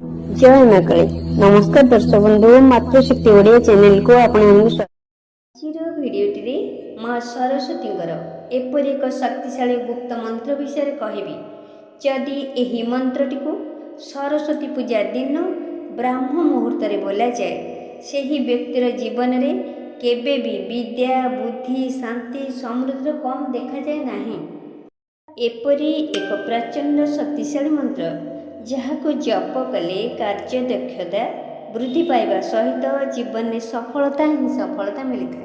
जय माकळे। नमस्कार दर्शक बंधु, मातृशक्ति ओडिया चैनल को आपन भिडियोटी माँ सरस्वती एपरी एक शक्तिशाली गुप्त मंत्र विषय कहबी। जदि एही मंत्रटी को सरस्वती पूजा दिन ब्राह्म मुहूर्त बोला जाए, सही व्यक्तिर जीवन में केबे भी विद्या बुद्धि शांति समृद्धि कम देखा जाए नहीं। एपरी एक प्रचंड शक्तिशाली मंत्र जहाको जप कले कार्य दक्षता वृद्धि पाइबा सहित जीवन में सफलता ही सफलता मिलता है।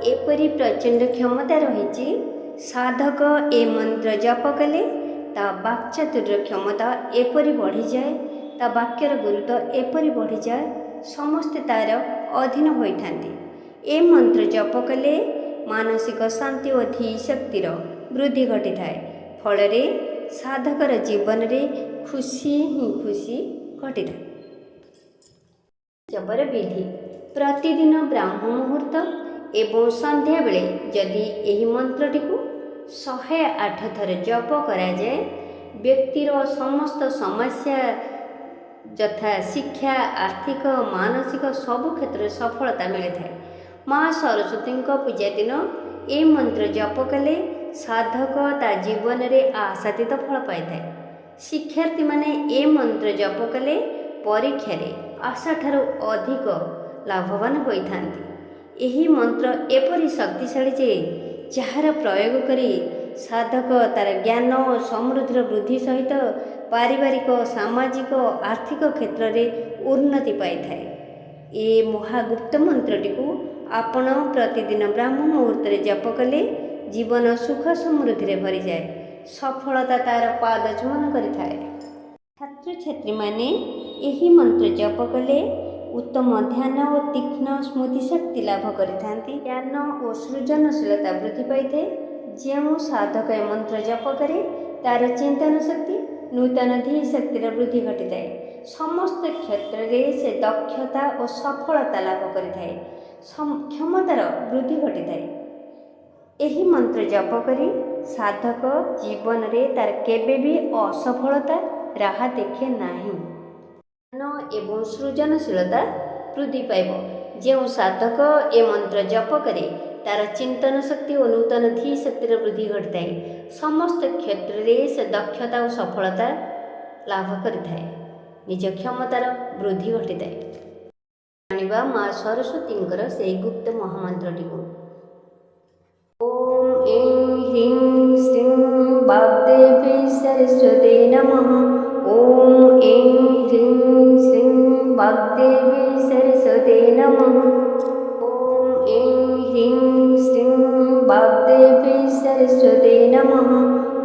एपरी प्रचंड क्षमता रही। साधक ए मंत्र जप कले ता वाक्चातुर्य क्षमता एपरी बढ़ी जाए, ता वाक्यर गुरुत्व एपरी बढ़ी जाए, समस्ते तार अधीन होता। ए मंत्र जप कले मानसिक शांति और धी शक्तिर वृद्धि घटी थाए। फल साधकर जीवन में खुशी ही खुशी घटी था। जपर विधि प्रतिदिन ब्राह्म मुहूर्त एवं संध्या बेले जदि यही मंत्रटी को 108 थर जप करा जाए, व्यक्तिर समस्त समस्या यथा शिक्षा आर्थिक मानसिक सबु क्षेत्र सफलता मिले थाए। माँ सरस्वती पूजा दिन ए मंत्र जप कले साधक ता जीवन में आशातीत फल पाई थाए। शिक्षार्थी माने ए मंत्र जप कले परीक्षा रे आशा ठारू अधिक लाभवान होइथांती। यही मंत्र एपरी शक्तिशाली जे जार प्रयोग करी साधक तार ज्ञान समृद्धि वृद्धि सहित पारिवारिक सामाजिक आर्थिक क्षेत्र में उन्नति पाई थाए। ये महागुप्त मंत्रटी को आपण प्रतिदिन ब्राह्म मुहूर्त जप कले जीवन सुख समृद्धि भरी जाए, सफलता तार पाद चुमन करिथाए। छात्र छात्री माने यही मंत्र जप कले उत्तम ध्यान और तीक्ष्ण स्मृति शक्ति लाभ करिथांती। ज्ञान और सृजनशीलता वृद्धि पाई। जो साधक ए मंत्र जप करे तार चिंतन शक्ति नूतन धी शक्तिर वृद्धि घटी थाए। समस्त क्षेत्र में से दक्षता और सफलता लाभ करिथाए, क्षमतार वृद्धि घटी थाए। यही मंत्र जप करी साधक जीवन में तार केबे भी असफलता राह देखे नहीं। एवं सृजनशीलता वृद्धि पाइब। जो साधक ए मंत्र जप करे तार चिंतन शक्ति और नूतन धी शक्तिर वृद्धि घटी। समस्त क्षेत्र में से दक्षता और सफलता लाभ करिथाए, निज क्षमतार वृद्धि घटी थाए। जानिबा माँ सरस्वती से गुप्त महामंत्रटी को ओम ऐं ह्रीं श्रीं वाग्देवी सरस्वती नमः। ओम ऐं ह्रीं श्रीं वाग्देवी सरस्वती नमः। ओम ऐं ह्रीं श्रीं वाग्देवी सरस्वती नमः।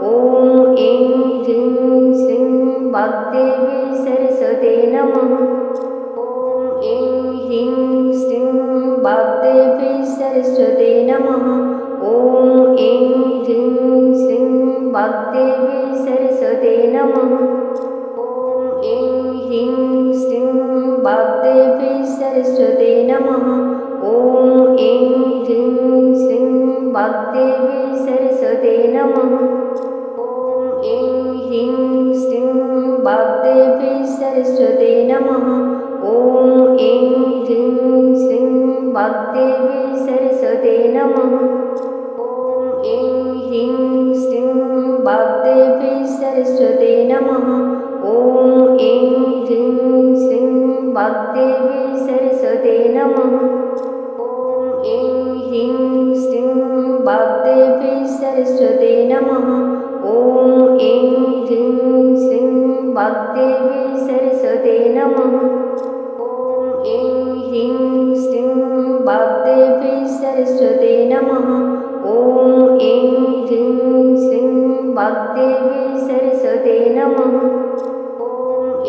ओम ऐं ह्रीं श्रीं वाग्देवी सरस्वती नमः। ओम ऐं ह्रीं श्रीं वाग्देवी सरस्वती नमः। ओम ऐं ह्रीं श्रीं वाग्देवी सरस्वती नमः। ओम ऐं ह्रीं श्रीं वाग्देवी सरस्वती नमः। ओम ऐं ह्रीं श्रीं वाग्देवी सरस्वती नमः। ओम ऐं ह्रीं श्रीं वाग्देवी सरस्वती नमः। ओम ऐं ह्रीं श्रीं वाग्देवी सरस्वती नमः। ओम ऐं ह्रीं श्रीं वाग्देवी सरस्वती नमः। ओम ऐं ह्रीं श्रीं वाग्देवी सरस्वती नमः। ओम ऐं ह्रीं श्रीं वाग्देवी सरस्वती नमः। ओम ऐं ह्रीं श्रीं वाग्देवी सरस्वती नमः। ओम ऐं ह्रीं श्रीं वाग्देवी सरस्वती नमः। ओम ऐं ह्रीं श्रीं वाग्देवी सरस्वती नमः। ओम